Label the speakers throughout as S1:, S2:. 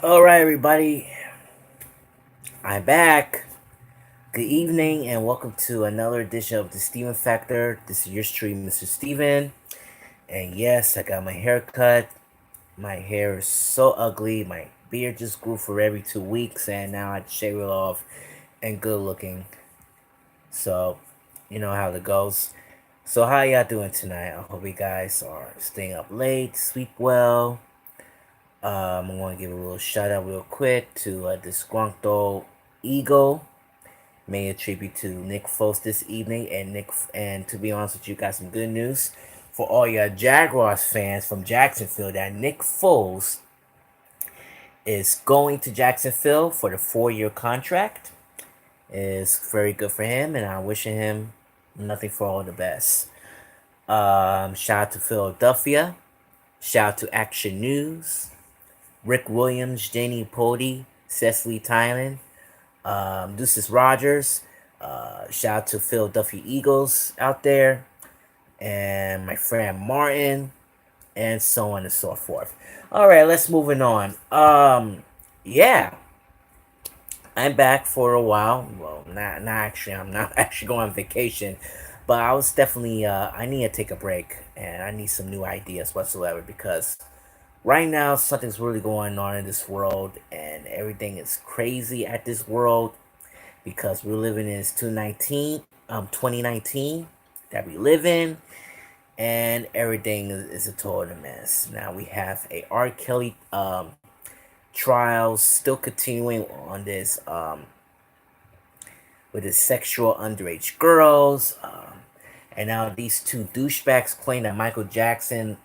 S1: All right, everybody, I'm back. Good evening, and welcome to another edition of the Steven Factor. This is your stream, Mr. Steven. And yes, I got my hair cut. My hair is so ugly. My beard just grew for every 2 weeks, and now I shave it off and good looking. So, you know how it goes. So, how y'all doing tonight? I hope you guys are staying up late, sleep well. I want to give a little shout out real quick to Disgruntled Eagle. May a tribute to Nick Foles this evening, and to be honest with you, got some good news for all your Jaguars fans from Jacksonville that Nick Foles is going to Jacksonville for the 4-year contract. It's very good for him, and I'm wishing him nothing for all the best. Shout out to Philadelphia. Shout out to Action News. Rick Williams, Janie Pody, Cecily Tynan, Deuces Rogers. Shout out to Philadelphia Eagles out there, and my friend Martin, and so on and so forth. All right, let's moving on. Yeah, I'm back for a while. Well, not actually. I'm not actually going on vacation, but I was definitely. I need to take a break, and I need some new ideas whatsoever because right now something's really going on in this world, and everything is crazy at this world because we're living in this 2019 that we live in, and everything is a total mess. Now we have a R. Kelly trial still continuing on this with his sexual underage girls, and now these two douchebags claim that Michael Jackson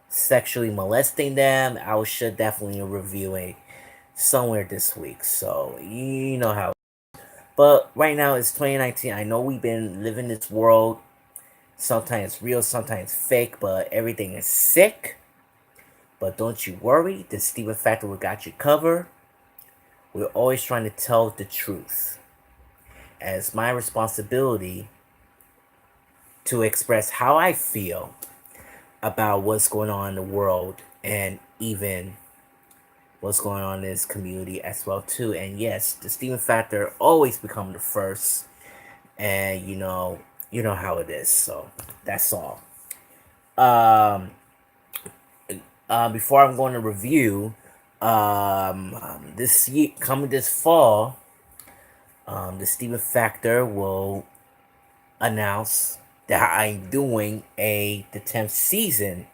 S1: sexually molesting them. I should definitely review it somewhere this week, so you know how. But right now it's 2019. I know we've been living this world. Sometimes real, sometimes fake, but everything is sick. But don't you worry, the Steven Factor will got you covered. We're always trying to tell the truth. And it's my responsibility to express how I feel about what's going on in the world and even what's going on in this community as well too. And yes, the Steven Factor always become the first, and you know how it is. So that's all. Um, Before I'm going to review, this year coming this fall, the Steven Factor will announce that I'm doing the 10th season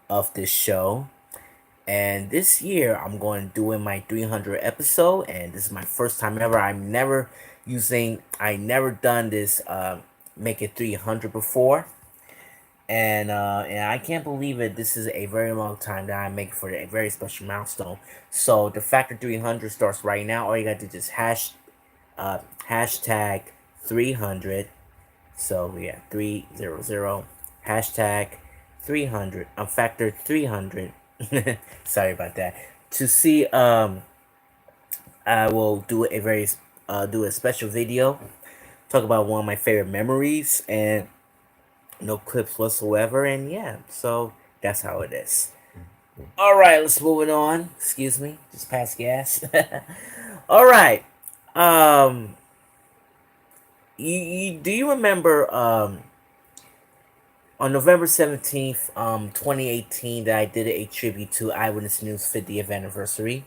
S1: of this show. And this year, I'm going to do in my 300 episode, and this is my first time ever. I never done this, make it 300 before. And I can't believe it. This is a very long time that I make for a very special milestone. So the Factor 300 starts right now. All you got to do is just hashtag 300. So yeah, 300 hashtag 300. I'm Factor 300. Sorry about that. To see, I will do a special video, talk about one of my favorite memories, and no clips whatsoever. And yeah, so that's how it is. All right, let's move it on. Excuse me, just pass gas. All right. Um, do you remember on November 17th, 2018, that I did a tribute to Eyewitness News 50th anniversary?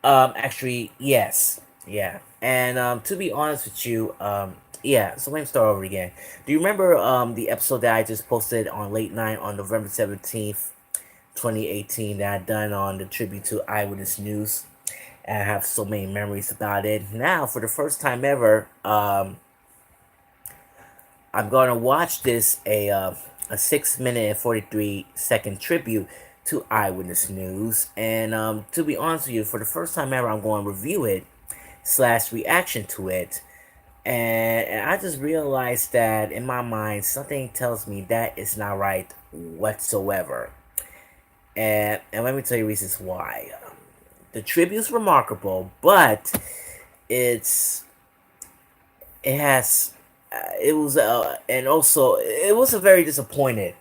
S1: Actually, yes, yeah. And to be honest with you, yeah. So let me start over again. Do you remember the episode that I just posted on late night on November 17th, 2018, that I done on the tribute to Eyewitness News? And I have so many memories about it. Now, for the first time ever, I'm gonna watch this a 6 minute and 43 second tribute to Eyewitness News, and to be honest with you, for the first time ever, I'm going to review it slash reaction to it, and I just realized that in my mind something tells me that it's not right whatsoever, and let me tell you reasons why. The tribute's remarkable, but it's it has it was and also it was a very disappointed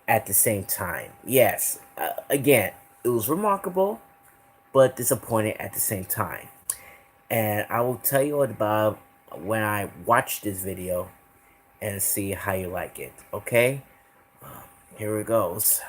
S1: at the same time. Yes, again. It was remarkable, but disappointing at the same time. And I will tell you about when I watch this video and see how you like it. Okay? Here it goes.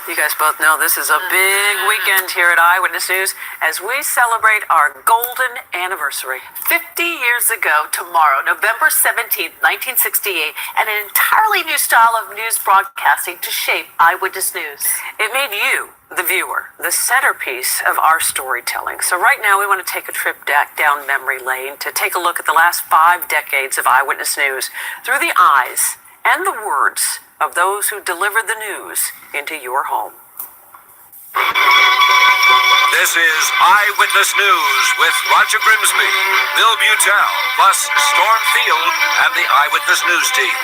S2: You guys both know this is a big weekend here at Eyewitness News as we celebrate our golden anniversary. 50 years ago tomorrow, November 17th, 1968, and an entirely new style of news broadcasting to shape Eyewitness News. It made you, the viewer, the centerpiece of our storytelling. So right now we want to take a trip down memory lane to take a look at the last 5 decades of Eyewitness News through the eyes and the words of those who delivered the news into your home.
S3: This is Eyewitness News with Roger Grimsby, Bill Butel, plus Storm Field and the Eyewitness News team.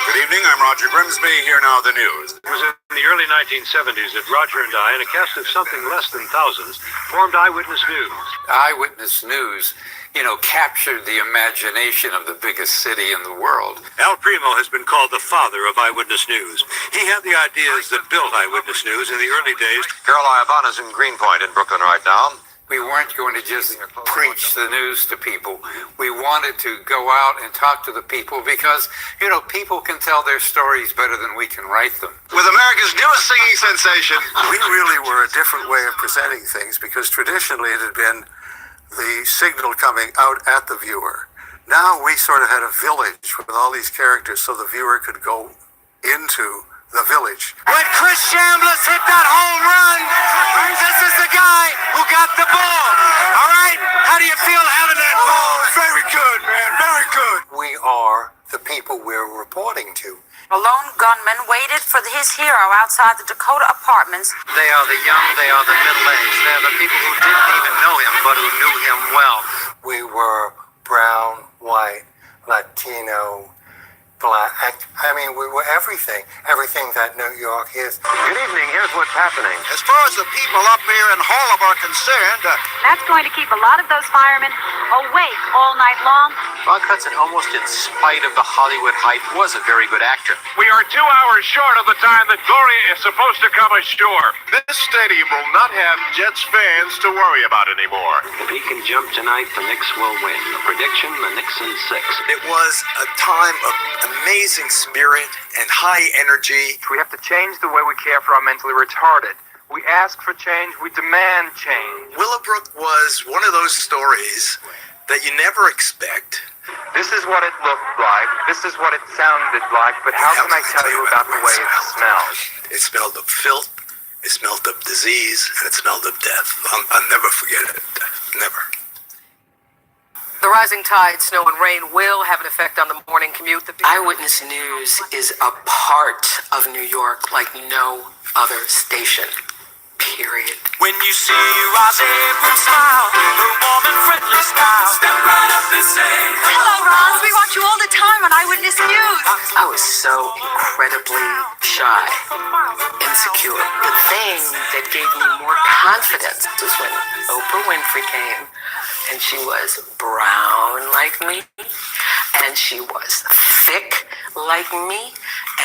S4: Good evening, I'm Roger Grimsby. Here now the news.
S5: It was in the early 1970s that Roger and I, in a cast of something less than thousands, formed Eyewitness News.
S6: Eyewitness News, captured the imagination of the biggest city in the world.
S5: Al Primo has been called the father of Eyewitness News. He had the ideas that built Eyewitness News in the early days.
S4: Carol Iovanna's in Greenpoint in Brooklyn right now.
S6: We weren't going to just preach the news to people. We wanted to go out and talk to the people because, people can tell their stories better than we can write them.
S4: With America's newest singing sensation.
S7: We really were a different way of presenting things because traditionally it had been the signal coming out at the viewer. Now we sort of had a village with all these characters so the viewer could go into the village.
S8: When Chris Chambliss hit that home run, this is the guy who got the ball. All right? How do you feel having that ball?
S7: Very good, man. Very good. We are the people we're reporting to.
S2: A lone gunman waited for his hero outside the Dakota apartments.
S8: They are the young, they are the middle-aged. They're the people who didn't even know him, but who knew him well.
S7: We were brown, white, Latino, black. We were everything. Everything that New York is.
S5: Good evening, here's what's happening.
S4: As far as the people up here in Harlem are concerned,
S9: That's going to keep a lot of those firemen awake all night long.
S10: Ron Hudson, almost in spite of the Hollywood hype, was a very good actor.
S5: We are 2 hours short of the time that Gloria is supposed to come ashore.
S4: this stadium will not have Jets fans to worry about anymore.
S5: If he can jump tonight, the Knicks will win. The prediction, the Knicks in 6.
S8: It was a time of amazing spirit and high energy.
S10: We have to change the way we care for our mentally retarded. We ask for change, we demand change.
S8: Willowbrook was one of those stories that you never expect.
S10: This is what it looked like, this is what it sounded like, but how can I tell you about the way it smells?
S8: It smelled of filth, it smelled of disease, and it smelled of death. I'll never forget it. Never.
S2: The rising tide, snow and rain will have an effect on the morning commute. The Eyewitness News is a part of New York like no other station. Period.
S8: When you see Roz Abrams smile, her warm and friendly style, step right up and say,
S9: Hello, Roz. We watch you all the time on Eyewitness News.
S2: I was so incredibly shy, insecure. The thing that gave me more confidence was when Oprah Winfrey came, and she was brown like me, and she was thick like me,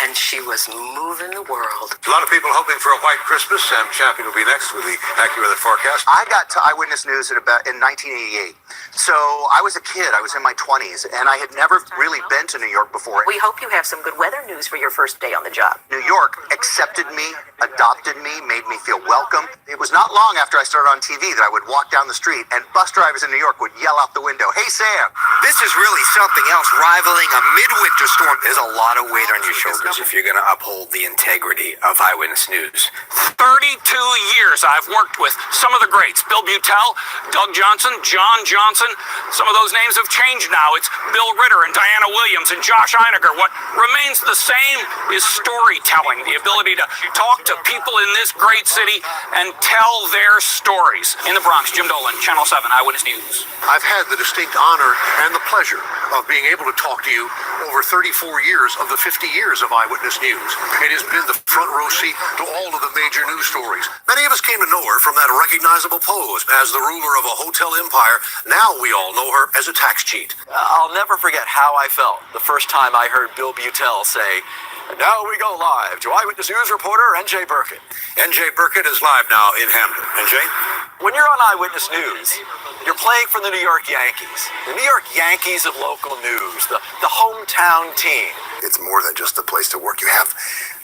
S2: and she was moving the world.
S4: A lot of people hoping for a white Christmas. Sam Champion will be next with the accurate forecast.
S11: I got to Eyewitness News in 1988. So I was a kid. I was in my 20s, and I had never really been to New York before.
S2: We hope you have some good weather news for your first day on the job.
S11: New York accepted me, adopted me, made me feel welcome. It was not long after I started on TV that I would walk down the street, and bus drivers in New York would yell out the window, "Hey, Sam!"
S8: This is really something else, rivaling a midwinter storm.
S10: There's a lot of weight on your shoulders if you're going to uphold the integrity of Eyewitness News.
S3: 32 years I've worked with some of the greats. Bill Butel, Doug Johnson, John Johnson. Some of those names have changed now. It's Bill Ritter and Diana Williams and Josh Einiger. What remains the same is storytelling, the ability to talk to people in this great city and tell their stories. In the Bronx, Jim Dolan, Channel 7, Eyewitness News.
S4: I've had the distinct honor and the pleasure of being able to talk to you over 34 years of the 50 years of Eyewitness News. It has been the front row seat to all of the major news stories. Many of us came to know her from that recognizable pose as the ruler of a hotel empire. Now we all know her as a tax cheat.
S12: I'll never forget how I felt the first time I heard Bill Butel say,
S4: And now we go live to Eyewitness News reporter NJ Burkett. NJ Burkett is live now in Hamden. NJ? When you're on Eyewitness News, you're playing for the New York Yankees. The New York Yankees of local news, the hometown team. It's more than just a place to work. You have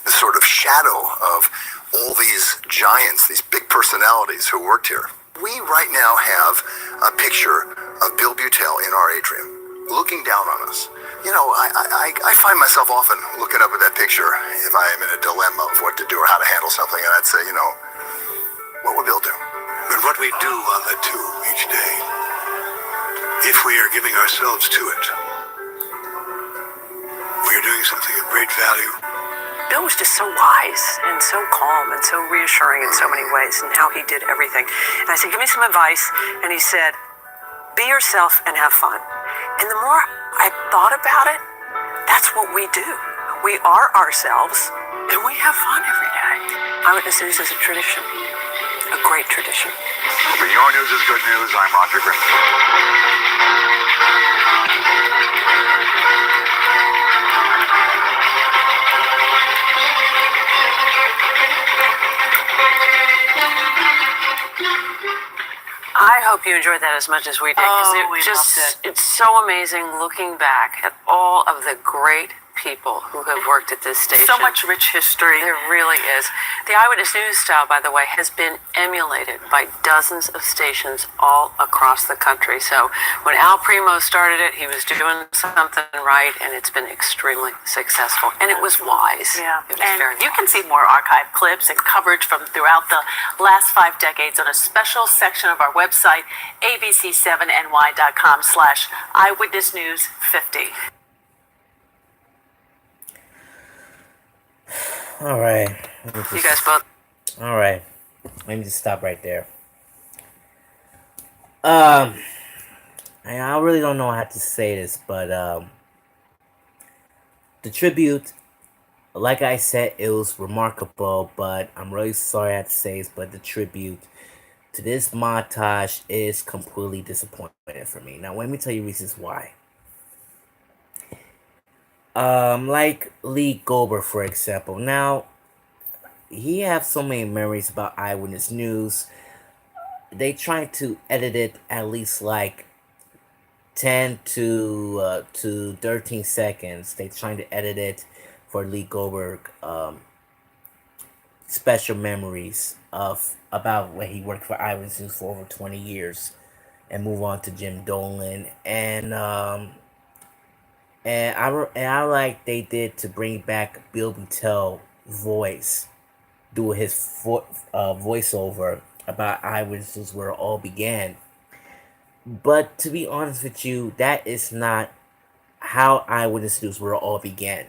S4: this sort of shadow of all these giants, these big personalities who worked here. We right now have a picture of Bill Butel in our atrium, looking down on us. You know, I find myself often looking up at that picture if I am in a dilemma of what to do or how to handle something, and I'd say, you know, what would Bill do?
S5: But what we do on the tube each day, if we are giving ourselves to it, we are doing something of great value.
S2: Bill was just so wise and so calm and so reassuring in so many ways, and how he did everything. And I said, give me some advice. And he said, be yourself and have fun. And the more I thought about it, that's what we do. We are ourselves, and we have fun every day. Eyewitness News is a tradition, a great tradition.
S5: When your news is good news, I'm Roger Grimsley.
S2: I hope you enjoyed that as much as we did, because it's so amazing looking back at all of the great people who have worked at this station.
S12: So much rich history.
S2: There really is. The Eyewitness News style, by the way, has been emulated by dozens of stations all across the country. So when Al Primo started it, he was doing something right, and it's been extremely successful. And it was wise.
S12: Yeah,
S2: It was
S12: and
S2: very
S12: you can
S2: wise.
S12: see more archive clips and coverage from throughout the last 5 decades on a special section of our website, abc7ny.com/eyewitnessnews50.
S1: All right.
S2: You guys both.
S1: All right. Let me just stop right there. I really don't know how to say this, but the tribute, like I said, it was remarkable, but I'm really sorry I have to say this, but the tribute to this montage is completely disappointing for me. Now, let me tell you reasons why. Like Lee Goldberg, for example. Now, he has so many memories about Eyewitness News. They tried to edit it at least like 10 to 13 seconds. They trying to edit it for Lee Goldberg special memories of about when he worked for Eyewitness News for over 20 years, and move on to Jim Dolan and I like they did to bring back Bill Butel voice, do his voiceover about Eyewitnesses where it all began. But to be honest with you, that is not how Eyewitness News where it all began.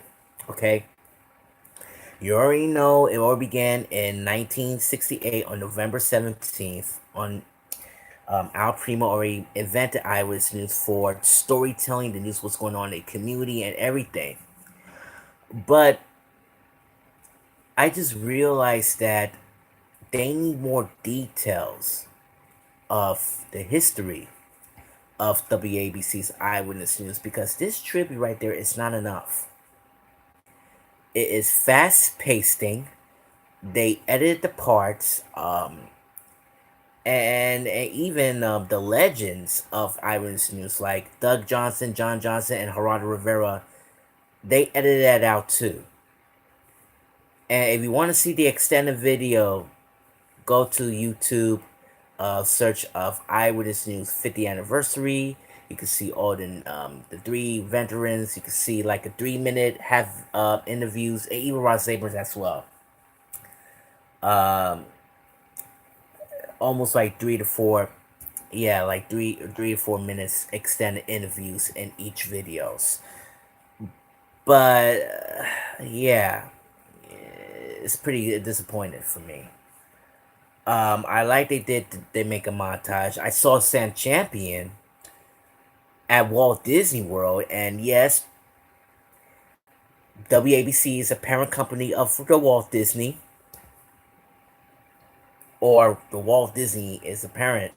S1: Okay? You already know it all began in 1968 on November 17th on Al Primo already invented Eyewitness News for storytelling, the news, what's going on in the community and everything. But I just realized that they need more details of the history of WABC's Eyewitness News, because this tribute right there is not enough. It is fast-pacing. They edited the parts, and even the legends of Eyewitness News, like Doug Johnson, John Johnson, and Gerardo Rivera, they edited that out too. And if you want to see the extended video, go to YouTube, search of Eyewitness News 50th anniversary. You can see all the 3 veterans. You can see like a 3-minute interviews, and even Rod Sabers as well. Almost like 3 to 4, yeah, like 3 to 4 minutes extended interviews in each videos. But yeah, it's pretty disappointing for me. I like they make a montage. I saw Sam Champion at Walt Disney World, and yes, WABC is a parent company of the Walt Disney, or the Walt Disney is a parent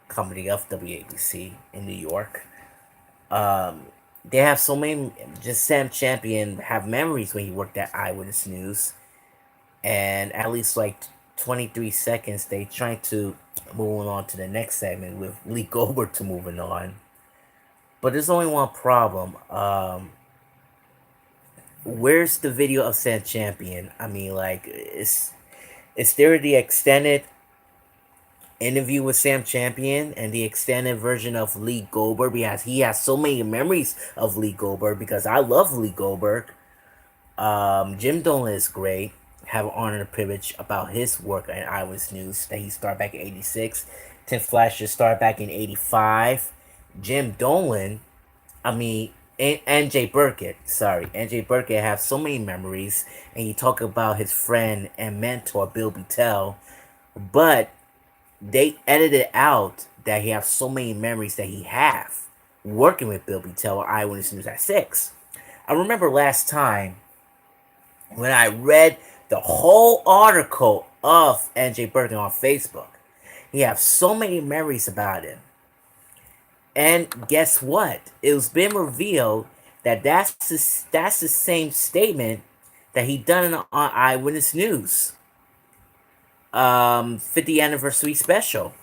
S1: company of WABC in New York. they have so many. Just Sam Champion have memories when he worked at Eyewitness News, and at least like 23 seconds they trying to move on to the next segment with Lee Goldberg to moving on. But there's only one problem. Where's the video of Sam Champion? I mean, like, is there the extended interview with Sam Champion and the extended version of Lee Goldberg? Because he has so many memories of Lee Goldberg. Because I love Lee Goldberg. Jim Dolan is great. Have an honor and privilege about his work at Eyewitness News that he started back in '86. Tim Flasher started back in '85. Jim Dolan, I mean, NJ Burkett, sorry, NJ Burkett have so many memories, and you talk about his friend and mentor Bill Beutel, but they edited out that he have so many memories that he have working with Bill Beutel at Eyewitness News at 6. I remember last time when I read the whole article of NJ Burkett on Facebook. He have so many memories about him. And guess what? It was been revealed that that's the same statement that he done on Eyewitness News. 50th anniversary special.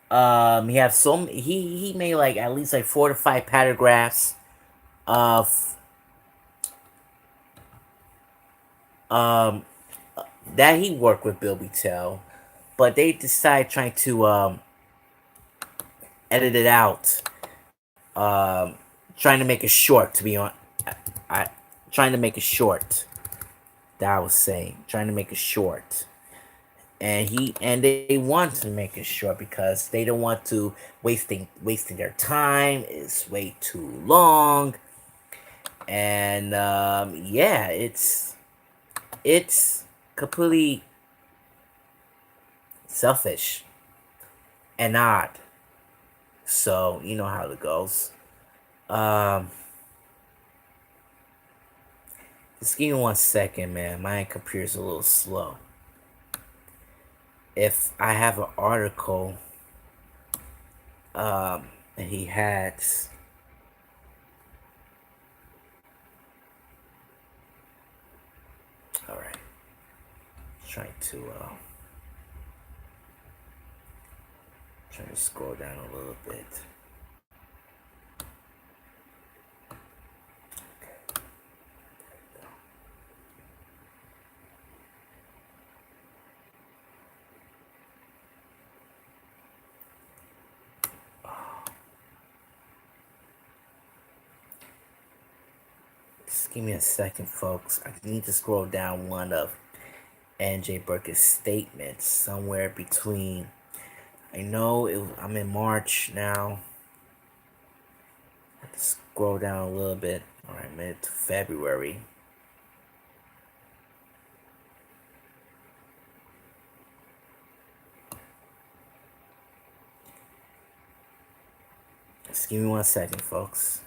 S1: He have he made like at least like 4 to 5 paragraphs of that he worked with Bill Beutel, but they decided trying to edit it out, trying to make it short. To be on, trying to make it short. That I was saying, trying to make it short, and they want to make it short because they don't want to wasting their time. It's way too long, and yeah, it's completely selfish and odd. So you know how it goes. Just give me 1 second, man. My computer's a little slow. If I have an article, that he had. All right. Trying to scroll down a little bit. Just give me a second, folks. I need to scroll down one of NJ Burkett's statements somewhere between. I know I'm in March now. I have to scroll down a little bit. All right, mid to February. Just give me 1 second, folks.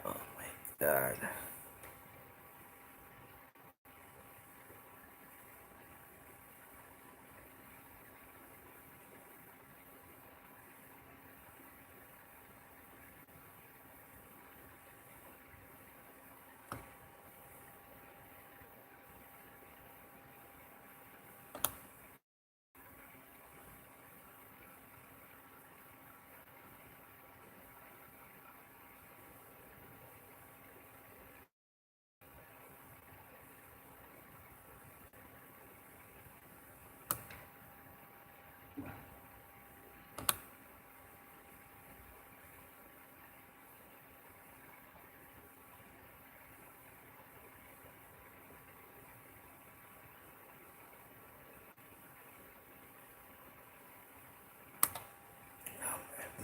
S1: Oh my God.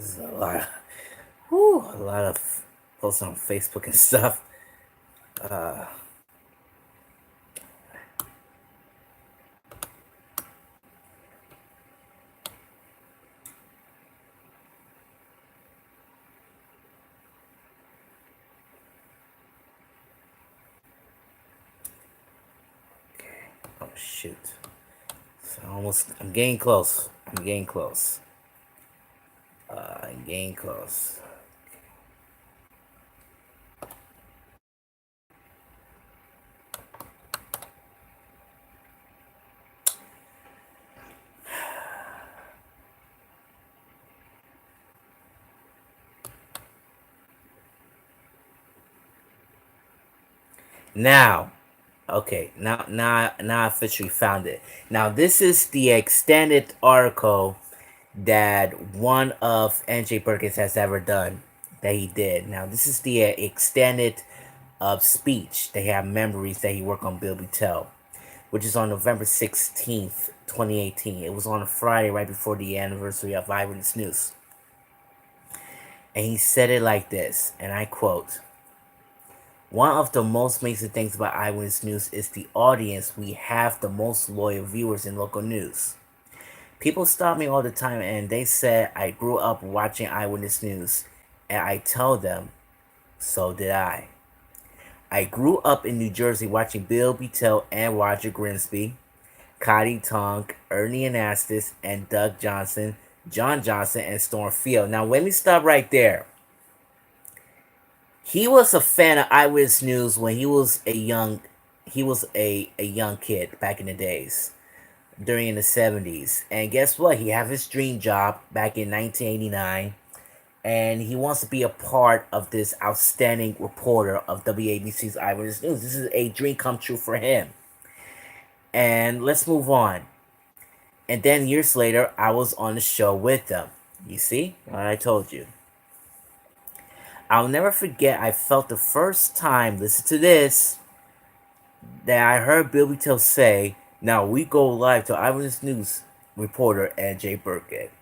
S1: This is a lot of posts on Facebook and stuff. Uh, oh shoot! So I'm getting close. I'm getting close. I'm getting close. Now, okay, now I officially found it. Now this is the extended article that one of NJ Perkins has ever done that he did. Now this is the extended speech. They have memories that he worked on Bill Tell, which is on November 16th, 2018. It was on a Friday right before the anniversary of Eyewitness News. And he said it like this, and I quote, "One of the most amazing things about Eyewitness News is the audience. We have the most loyal viewers in local news. People stop me all the time and they say I grew up watching Eyewitness News, and I tell them, so did I. I grew up in New Jersey watching Bill Tell and Roger Grimsby, Cotty Tonk, Ernie Anastas, and Doug Johnson, John Johnson, and Storm Field." Now let me stop right there. He was a fan of Eyewitness News when he was a young kid back in the days, during the 70s. And guess what? He had his dream job back in 1989, and he wants to be a part of this outstanding reporter of WABC's Eyewitness News. This is a dream come true for him. And let's move on. And then years later, I was on the show with them. You see what I told you? I'll never forget, I felt the first time, listen to this, that I heard Bill Tell say, "Now we go live to Eyewitness News reporter NJ Burkett."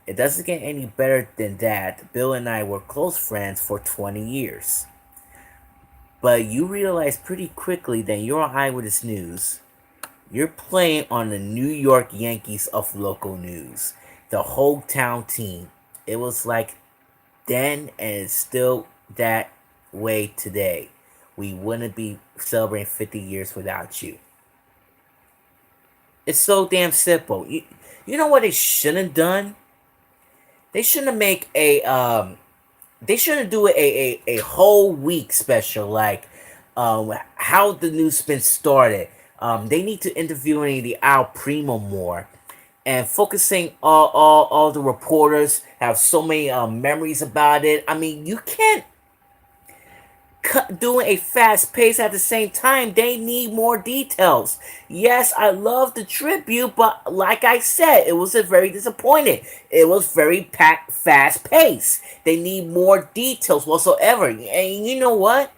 S1: It doesn't get any better than that. Bill and I were close friends for 20 years. But you realize pretty quickly that you're on Eyewitness News. You're playing on the New York Yankees of local news. The whole town team. It was like then, and it's still that way today. We wouldn't be celebrating 50 years without you. It's so damn simple. You know what they shouldn't have done? They shouldn't make they shouldn't do a whole week special like how the news been started. They need to interview any of the Al Primo more, and focusing all the reporters have so many memories about it. I mean, you can't doing a fast pace at the same time. They need more details. Yes, I love the tribute, but like I said, it was a very disappointing. It was very fast pace. They need more details whatsoever. And you know what?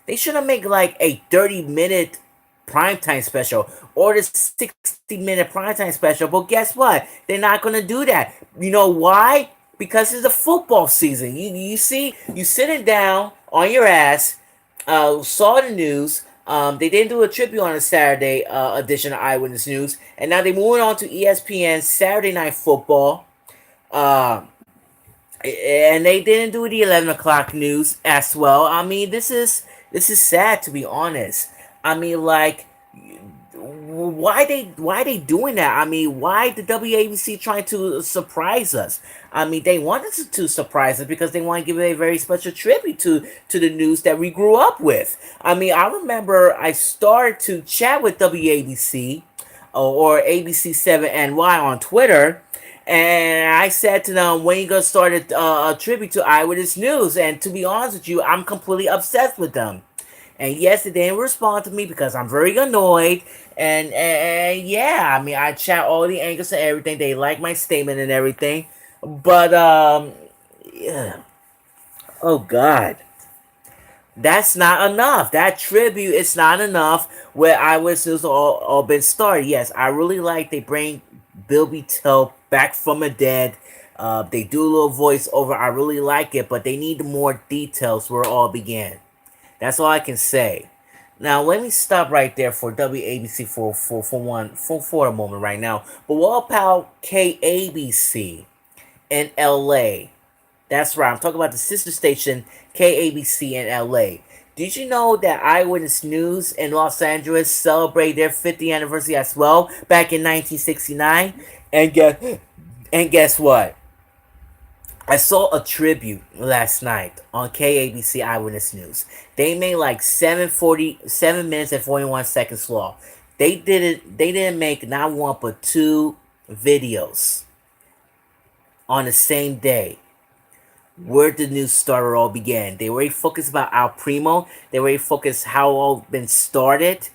S1: They should have made like a 30-minute primetime special or the 60-minute primetime special. But guess what? They're not going to do that. You know why? Because it's the football season. You see, you sitting down on your ass, saw the news. They didn't do a tribute on a Saturday edition of Eyewitness News, and now they're moving on to ESPN Saturday Night Football. And they didn't do the 11 o'clock news as well. I mean, this is sad, to be honest. I mean, like, why they doing that? I mean, why the WABC trying to surprise us? I mean, they wanted to surprise us because they want to give a very special tribute to the news that we grew up with. I mean, I remember I started to chat with WABC or ABC7NY on Twitter, and I said to them, "When you gonna start a tribute to Eyewitness News?" And to be honest with you, I'm completely obsessed with them. And yes, they didn't respond to me because I'm very annoyed. And yeah, I mean, I chat all the angles and everything. They like my statement and everything. But, yeah. Oh, God. That's not enough. That tribute is not enough where Eyewitnesses all been started. Yes, I really like they bring Bill Tell back from the dead. They do a little voiceover. I really like it, but they need more details where it all began. That's all I can say. Now let me stop right there for WABC for a moment right now. But what about KABC in LA? That's right. I'm talking about the sister station KABC in LA. Did you know that Eyewitness News in Los Angeles celebrated their 50th anniversary as well back in 1969? And guess what? I saw a tribute last night on KABC Eyewitness News. They made like 7 minutes and 41 seconds long. They didn't make not one but two videos on the same day where the news started all began. They already focused about Al Primo. They already focused how all been started.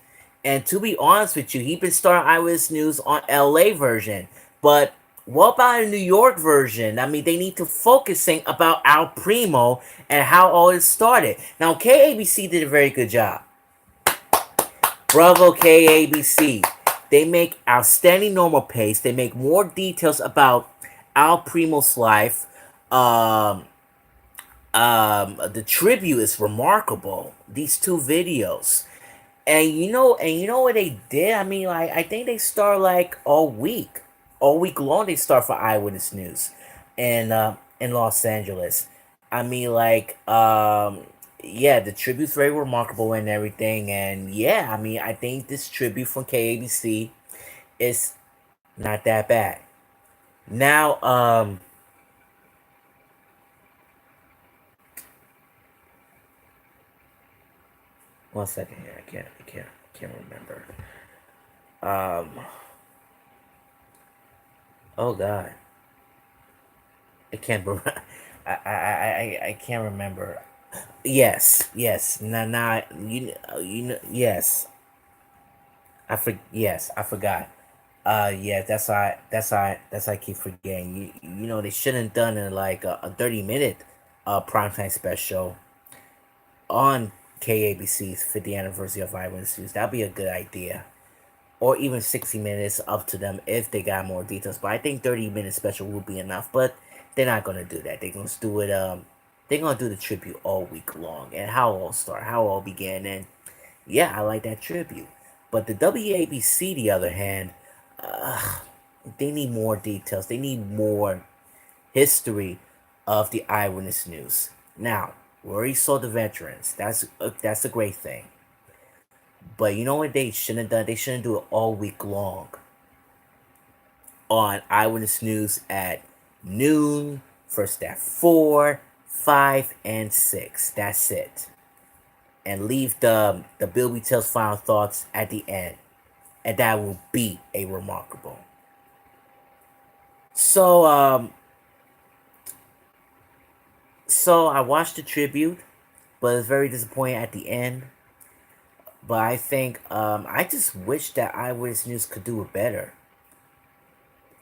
S1: And to be honest with you, he been starting Eyewitness News on LA version. But what about a New York version? I mean, they need to focusing about Al Primo and how all it started. Now, KABC did a very good job. Bravo, KABC. They make outstanding normal pace. They make more details about Al Primo's life. The tribute is remarkable. These two videos. And you know what they did? I mean, like, I think they start like all week long. They start for Eyewitness News, and in Los Angeles. I mean, like, yeah, the tribute's very remarkable and everything, and yeah, I mean, I think this tribute from KABC is not that bad. Now, 1 second here. I can't remember. Um, oh God. I can't. I can't remember. Yes. Nah. Yes. Yes, I forgot. Yeah. That's why I keep forgetting. You know they shouldn't have done it like a 30-minute primetime special on KABC's 50th anniversary of Eyewitness News. That'd be a good idea. Or even 60 minutes, up to them if they got more details. But I think 30-minute special will be enough. But they're not gonna do that. They're gonna do it. They're gonna do the tribute all week long and how it all started, how it all began. And yeah, I like that tribute. But the WABC, the other hand, they need more details. They need more history of the Eyewitness News. Now, we already saw the veterans. That's a great thing. But you know what they shouldn't have done? They shouldn't do it all week long on Eyewitness News at noon, first at 4, 5, and 6. That's it. And leave the Bill B. Tell's final thoughts at the end. And that will be a remarkable. So I watched the tribute, but it's very disappointing at the end. But I think I just wish that Eyewitness News could do it better.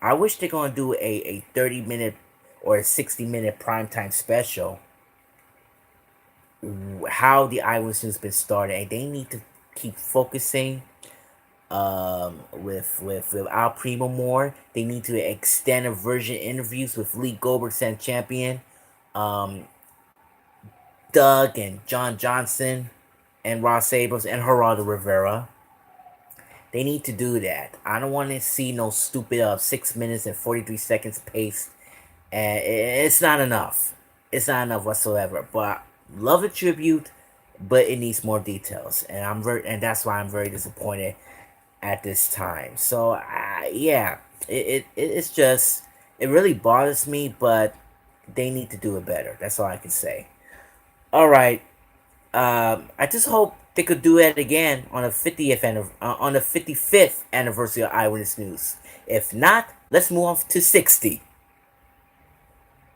S1: I wish they're gonna do a 30-minute or a 60-minute primetime special. How the Eyewitness News been started, and they need to keep focusing with Al Primo more. They need to extend a version interviews with Lee Goldberg, San Champion, Doug and John Johnson, and Ross Abrams and Geraldo Rivera. They need to do that. I don't want to see no stupid 6 minutes and 43 seconds pace. And it's not enough. It's not enough whatsoever. But love the tribute, but it needs more details. And that's why I'm very disappointed at this time. So yeah, it's just, it really bothers me, but they need to do it better. That's all I can say. All right. I just hope they could do it again on the 55th anniversary of Eyewitness News. If not, let's move on to 60.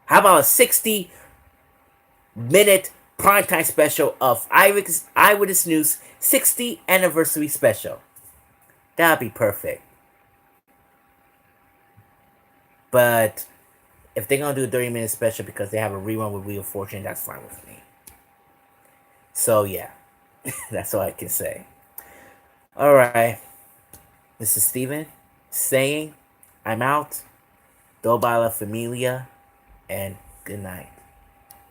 S1: How about a 60-minute primetime special of Eyewitness News 60th anniversary special? That'd be perfect. But if they're gonna do a 30-minute special because they have a rerun with Wheel of Fortune, that's fine with me. So yeah, that's all I can say. All right, this is Steven saying I'm out. Toda la familia, and good night.